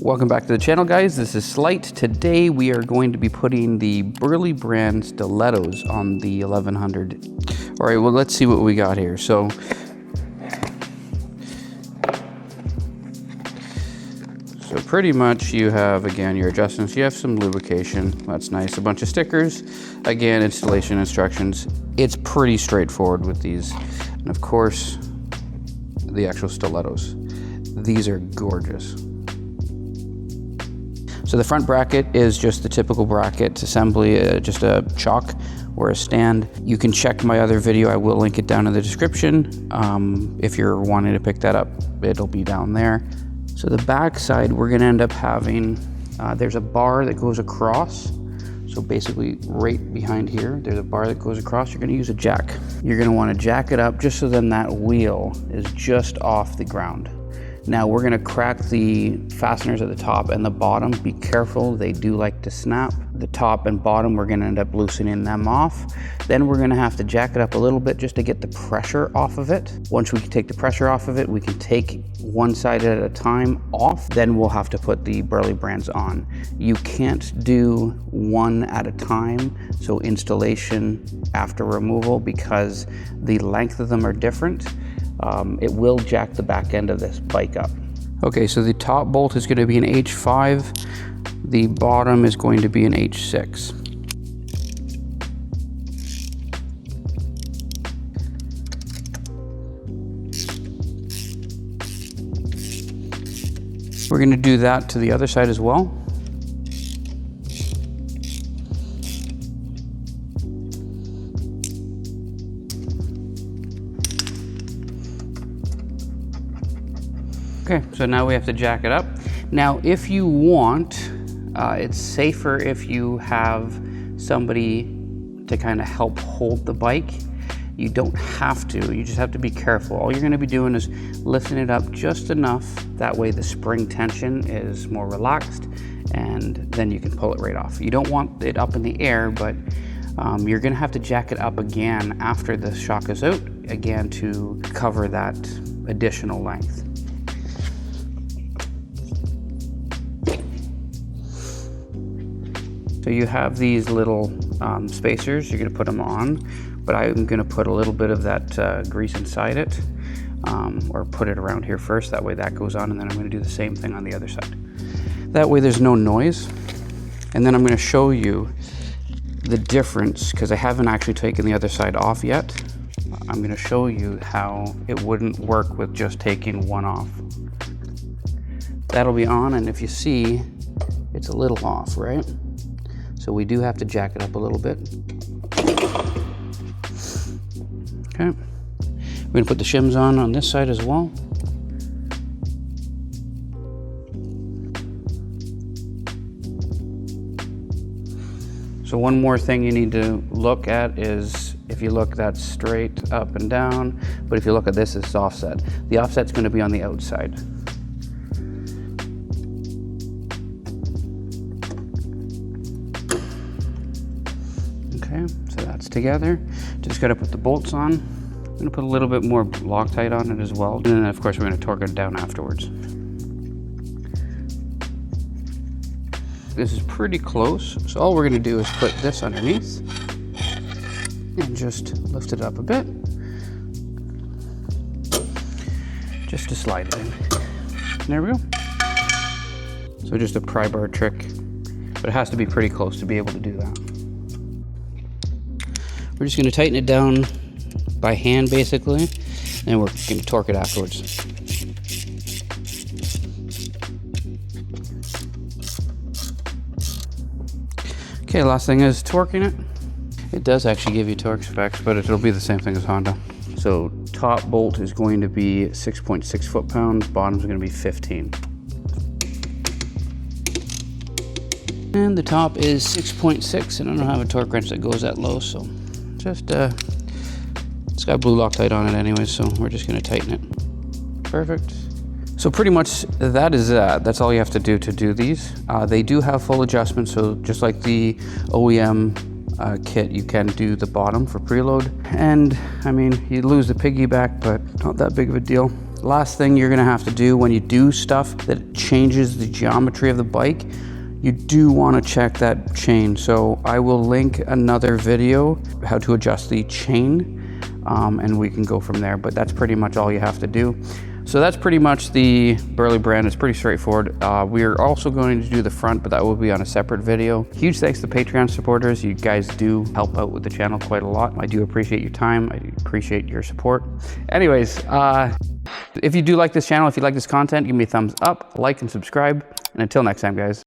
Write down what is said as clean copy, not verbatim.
Welcome back to the channel, guys. This is Slight. Today we are going to be putting the Burly brand stilettos on the 1100. All right, well, let's see what we got here. So pretty much you have, again, your adjustments. You have some lubrication. That's nice. A bunch of stickers. Again, installation instructions. It's pretty straightforward with these. And of course, the actual stilettos. These are gorgeous. So the front bracket is just the typical bracket assembly, just a chock or a stand. You can check my other video. I will link it down in the description. If you're wanting to pick that up, it'll be down there. So the back side, we're gonna end up having, there's a bar that goes across. So basically right behind here, there's a bar that goes across. You're gonna use a jack. You're gonna wanna jack it up just so then that wheel is just off the ground. Now we're gonna crack the fasteners at the top and the bottom. Be careful, they do like to snap. The top and bottom, we're gonna end up loosening them off. Then we're gonna have to jack it up a little bit just to get the pressure off of it. Once we can take the pressure off of it, we can take one side at a time off. Then we'll have to put the Burly brands on. You can't do one at a time, so installation after removal, because the length of them are different. It will jack the back end of this bike up. Okay, so the top bolt is going to be an H5. The bottom is going to be an H6. We're going to do that to the other side as well. Okay, so now we have to jack it up. Now, if you want, it's safer if you have somebody to kind of help hold the bike. You don't have to, you just have to be careful. All you're gonna be doing is lifting it up just enough, that way the spring tension is more relaxed, and then you can pull it right off. You don't want it up in the air, but you're gonna have to jack it up again after the shock is out, again to cover that additional length. So you have these little spacers, you're gonna put them on, but I'm gonna put a little bit of that grease inside it, or put it around here first, that way that goes on, and then I'm gonna do the same thing on the other side. That way there's no noise. And then I'm gonna show you the difference, because I haven't actually taken the other side off yet. I'm gonna show you how it wouldn't work with just taking one off. That'll be on, and if you see, it's a little off, right? So we do have to jack it up a little bit. Okay. We're gonna put the shims on this side as well. So one more thing you need to look at is, if you look, that's straight up and down, but if you look at this, it's offset. The offset's gonna be on the outside. Okay, so that's together. Just gotta put the bolts on. I'm gonna put a little bit more Loctite on it as well. And then of course we're gonna torque it down afterwards. This is pretty close. So all we're gonna do is put this underneath and just lift it up a bit. Just to slide it in. There we go. So just a pry bar trick, but it has to be pretty close to be able to do that. We're just gonna tighten it down by hand basically, and we're gonna torque it afterwards. Okay, last thing is torquing it. It does actually give you torque specs, but it'll be the same thing as Honda. So top bolt is going to be 6.6 foot-pounds, bottom's gonna be 15. And the top is 6.6, and I don't have a torque wrench that goes that low, so just, it's got blue Loctite on it anyway, so we're just gonna tighten it. Perfect. So pretty much that is that's all you have to do these. They do have full adjustments, so just like the OEM kit, you can do the bottom for preload. And I mean, you lose the piggyback, but not that big of a deal. last thing you're gonna have to do when you do stuff that changes the geometry of the bike, you do want to check that chain. So I will link another video how to adjust the chain, and we can go from there, but that's pretty much all you have to do. So that's pretty much the Burly brand. It's pretty straightforward. We are also going to do the front, but that will be on a separate video. Huge thanks to Patreon supporters. You guys do help out with the channel quite a lot. I do appreciate your time. I appreciate your support. Anyways, if you do like this channel, if you like this content, give me a thumbs up, like, and subscribe. And until next time, guys.